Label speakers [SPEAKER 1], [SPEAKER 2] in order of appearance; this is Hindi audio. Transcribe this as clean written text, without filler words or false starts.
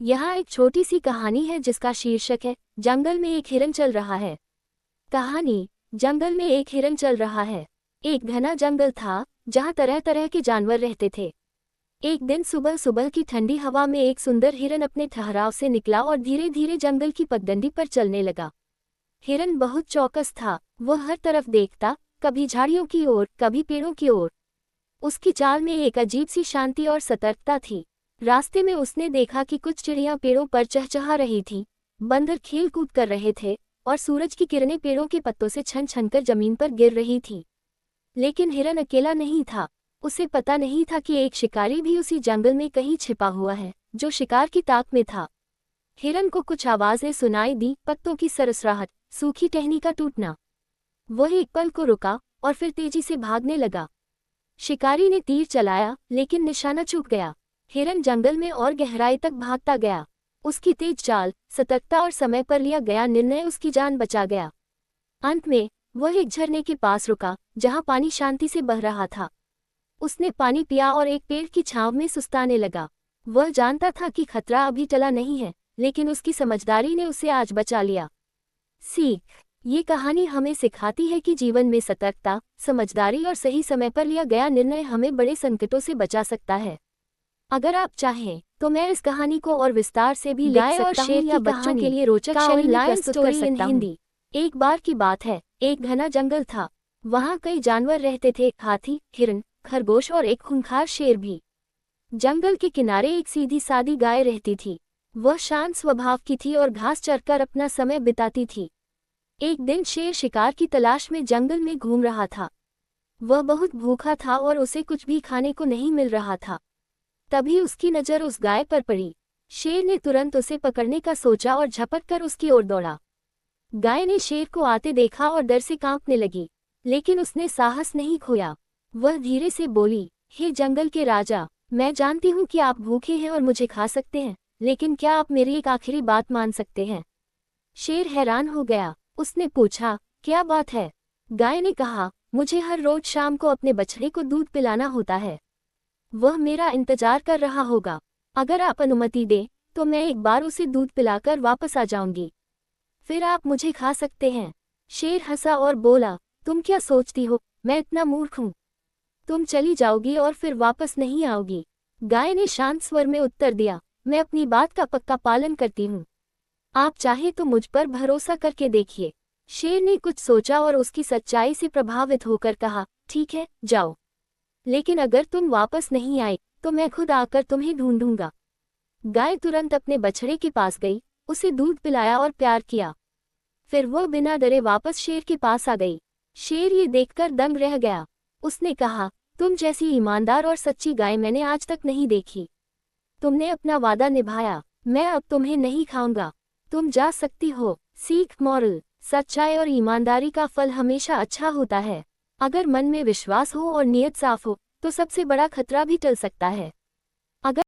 [SPEAKER 1] यहाँ एक छोटी सी कहानी है जिसका शीर्षक है जंगल में एक हिरन चल रहा है। कहानी। जंगल में एक हिरन चल रहा है। एक घना जंगल था जहाँ तरह तरह के जानवर रहते थे। एक दिन सुबह सुबह की ठंडी हवा में एक सुंदर हिरन अपने ठहराव से निकला और धीरे धीरे जंगल की पगडंडी पर चलने लगा। हिरन बहुत चौकस था। वह हर तरफ देखता, कभी झाड़ियों की ओर, कभी पेड़ों की ओर। उसकी चाल में एक अजीब सी शांति और सतर्कता थी। रास्ते में उसने देखा कि कुछ चिड़ियां पेड़ों पर चहचहा रही थीं, बंदर खेल कूद कर रहे थे और सूरज की किरणें पेड़ों के पत्तों से छन छन कर जमीन पर गिर रही थीं। लेकिन हिरन अकेला नहीं था। उसे पता नहीं था कि एक शिकारी भी उसी जंगल में कहीं छिपा हुआ है, जो शिकार की ताक में था। हिरन को कुछ आवाजें सुनाई दी, पत्तों की सरसराहट, सूखी टहनी का टूटना। वह एक पल को रुका और फिर तेजी से भागने लगा। शिकारी ने तीर चलाया, लेकिन निशाना चूक गया। हिरन जंगल में और गहराई तक भागता गया। उसकी तेज चाल, सतर्कता और समय पर लिया गया निर्णय उसकी जान बचा गया। अंत में वह एक झरने के पास रुका, जहां पानी शांति से बह रहा था। उसने पानी पिया और एक पेड़ की छांव में सुस्ताने लगा। वह जानता था कि खतरा अभी टला नहीं है, लेकिन उसकी समझदारी ने उसे आज बचा लिया। सीख। ये कहानी हमें सिखाती है कि जीवन में सतर्कता, समझदारी और सही समय पर लिया गया निर्णय हमें बड़े संकटों से बचा सकता है। अगर आप चाहें तो मैं इस कहानी को और विस्तार से भी लिख सकता हूं या बच्चों के लिए रोचक शैली में प्रस्तुत कर सकता हूं। हिंदी। एक बार की बात है, एक घना जंगल था। वहां कई जानवर रहते थे, हाथी, हिरन, खरगोश और एक खूंखार शेर भी। जंगल के किनारे एक सीधी सादी गाय रहती थी। वह शांत स्वभाव की थी और घास चरकर अपना समय बिताती थी। एक दिन शेर शिकार की तलाश में जंगल में घूम रहा था। वह बहुत भूखा था और उसे कुछ भी खाने को नहीं मिल रहा था। तभी उसकी नज़र उस गाय पर पड़ी। शेर ने तुरंत उसे पकड़ने का सोचा और झपट कर उसकी ओर दौड़ा। गाय ने शेर को आते देखा और डर से कांपने लगी, लेकिन उसने साहस नहीं खोया। वह धीरे से बोली, हे जंगल के राजा, मैं जानती हूँ कि आप भूखे हैं और मुझे खा सकते हैं, लेकिन क्या आप मेरी एक आखिरी बात मान सकते हैं? शेर हैरान हो गया। उसने पूछा, क्या बात है? गाय ने कहा, मुझे हर रोज शाम को अपने बछड़े को दूध पिलाना होता है। वह मेरा इंतजार कर रहा होगा। अगर आप अनुमति दें तो मैं एक बार उसे दूध पिलाकर वापस आ जाऊंगी। फिर आप मुझे खा सकते हैं। शेर हंसा और बोला, तुम क्या सोचती हो, मैं इतना मूर्ख हूँ? तुम चली जाओगी और फिर वापस नहीं आओगी। गाय ने शांत स्वर में उत्तर दिया, मैं अपनी बात का पक्का पालन करती हूँ। आप चाहे तो मुझ पर भरोसा करके देखिए। शेर ने कुछ सोचा और उसकी सच्चाई से प्रभावित होकर कहा, ठीक है, जाओ। लेकिन अगर तुम वापस नहीं आए तो मैं खुद आकर तुम्हें ढूंढूंगा। गाय तुरंत अपने बछड़े के पास गई, उसे दूध पिलाया और प्यार किया। फिर वह बिना डरे वापस शेर के पास आ गई। शेर ये देखकर दंग रह गया। उसने कहा, तुम जैसी ईमानदार और सच्ची गाय मैंने आज तक नहीं देखी। तुमने अपना वादा निभाया। मैं अब तुम्हें नहीं खाऊंगा। तुम जा सकती हो। सीख। मॉरल। सच्चाई और ईमानदारी का फल हमेशा अच्छा होता है। अगर मन में विश्वास हो और नीयत साफ हो तो सबसे बड़ा खतरा भी टल सकता है। अगर